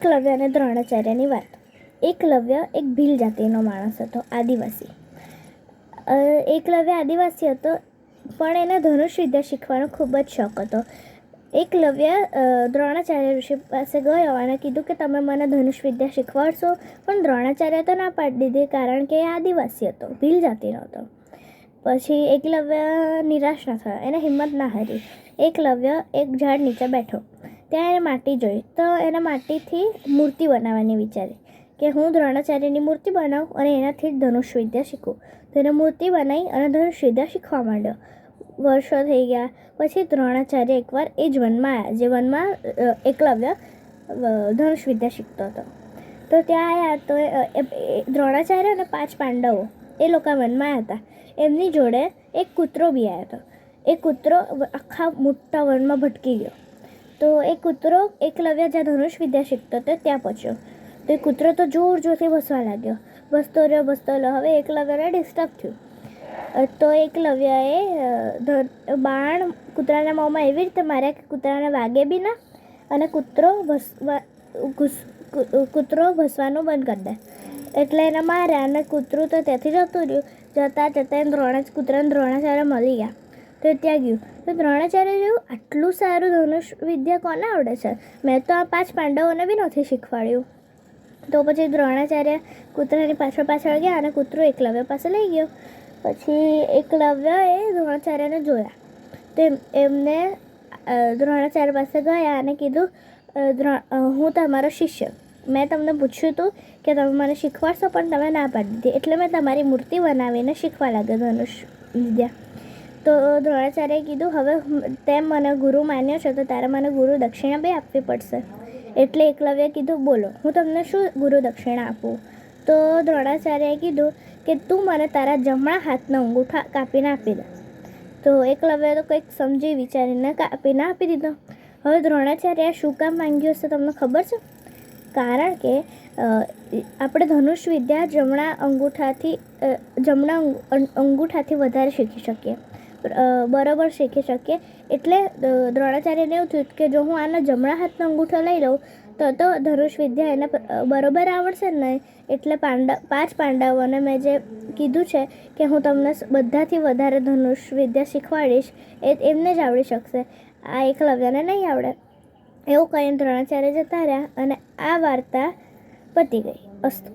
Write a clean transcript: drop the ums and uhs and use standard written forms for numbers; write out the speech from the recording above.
એકલવ્ય અને દ્રોણાચાર્યની વાત. એકલવ્ય એક ભીલ જાતિનો માણસ હતો, આદિવાસી. એકલવ્ય આદિવાસી હતો, પણ એને ધનુષ વિદ્યા શીખવાનો ખૂબ જ શોખ હતો. એકલવ્ય દ્રોણાચાર્ય ઋષિ પાસે ગયો અને કીધું કે તમે મને ધનુષ વિદ્યા શીખવાડશો, પણ દ્રોણાચાર્ય તો ના પાડી દીધી, કારણ કે એ આદિવાસી હતો, ભીલ જાતિનો હતો. પછી એકલવ્ય નિરાશ ન થયો, એને હિંમત ના હારી. એકલવ્ય એક ઝાડ નીચે બેઠો, ત્યાં એને માટી જોઈ, તો એને માટીથી મૂર્તિ બનાવવાની વિચારી કે હું દ્રોણાચાર્યની મૂર્તિ બનાવું અને એનાથી જ ધનુષ વિદ્યા શીખું. તો એને મૂર્તિ બનાવી અને ધનુષ વિદ્યા શીખવા માંડ્યો. વર્ષો થઈ ગયા. પછી દ્રોણાચાર્ય એકવાર એ જ વનમાં આવ્યા, જે વનમાં એકલવ્ય ધનુષ વિદ્યા શીખતો હતો. તો ત્યાં આવ્યા તો દ્રોણાચાર્ય અને 5 પાંડવો એ લોકો વનમાં આવ્યા હતા. એમની જોડે એક કૂતરો બી આવ્યો હતો. એ કૂતરો આખા મોટા વનમાં ભટકી ગયો. તો એ કૂતરો એકલવ્ય જ્યાં ધનુષ વિદ્યા શીખતો હતો ત્યાં પહોંચ્યો. તો એ કૂતરો તો જોરથી ભસવા લાગ્યો. ભસતો રહ્યો. હવે એકલવ્યને ડિસ્ટર્બ થયું. તો એકલવ્યએ બાણ કૂતરાના મોંમાં એવી રીતે માર્યા કે કૂતરાને વાગે બી ના અને કૂતરો ભસવાનું બંધ કરી દે. એટલે એને માર્યા અને કૂતરું તો ત્યાંથી જતું રહ્યું. જતાં કૂતરાને દ્રોણાચાર્ય મળી ગયા. તો ત્યાં ગયું. તો દ્રોણાચાર્ય જોયું, આટલું સારું ધનુષ વિદ્યા કોને આવડે છે? મેં તો આ 5 પાંડવોને બી નથી શીખવાડ્યું. તો પછી દ્રોણાચાર્ય કૂતરાની પાછળ ગયા અને કૂતરો એકલવ્ય પાસે લઈ ગયો. પછી એકલવ્યએ દ્રોણાચાર્યને જોયા. તો એમને દ્રોણાચાર્ય પાસે ગયા અને કીધું, હું તમારો શિષ્ય. મેં તમને પૂછ્યું હતું કે તમે મને શીખવાડશો, પણ તમે ના પાડી દીધી, એટલે મેં તમારી મૂર્તિ બનાવીને શીખવા લાગ્યો ધનુષ વિદ્યા. તો દ્રોણાચાર્યએ કીધું, હવે તેમ મને ગુરુ માન્યો છે તો તારે મને ગુરુ દક્ષિણા બી આપવી પડશે. એટલે એકલવ્યએ કીધું, બોલો, હું તમને શું ગુરુ દક્ષિણા આપું? તો દ્રોણાચાર્યએ કીધું કે તું મને તારા જમણા હાથનો અંગૂઠા કાપીને આપી દે. તો એકલવ્યએ તો કંઈક સમજી વિચારીને કાપીને આપી દીધો. હવે દ્રોણાચાર્યએ શું કામ માંગ્યું હશે તમને ખબર છે? કારણ કે આપણે ધનુષ વિદ્યા જમણા અંગૂઠાથી વધારે શીખી શકીએ, બરાબર શીખી શકીએ. એટલે દ્રોણાચાર્યને એવું થયું કે જો હું આનો જમણા હાથનો અંગૂઠો લઈ લઉં તો ધનુષ વિદ્યા એને બરાબર આવડશે ને. એટલે 5 પાંડવોને મેં જે કીધું છે કે હું તમને બધાથી વધારે ધનુષ વિદ્યા શીખવાડીશ, એમને જ આવડી શકશે, આ એકલવ્યને નહીં આવડે. એવું કહીને દ્રોણાચાર્ય જતા રહ્યા અને આ વાર્તા પતી ગઈ. અસ્તુ.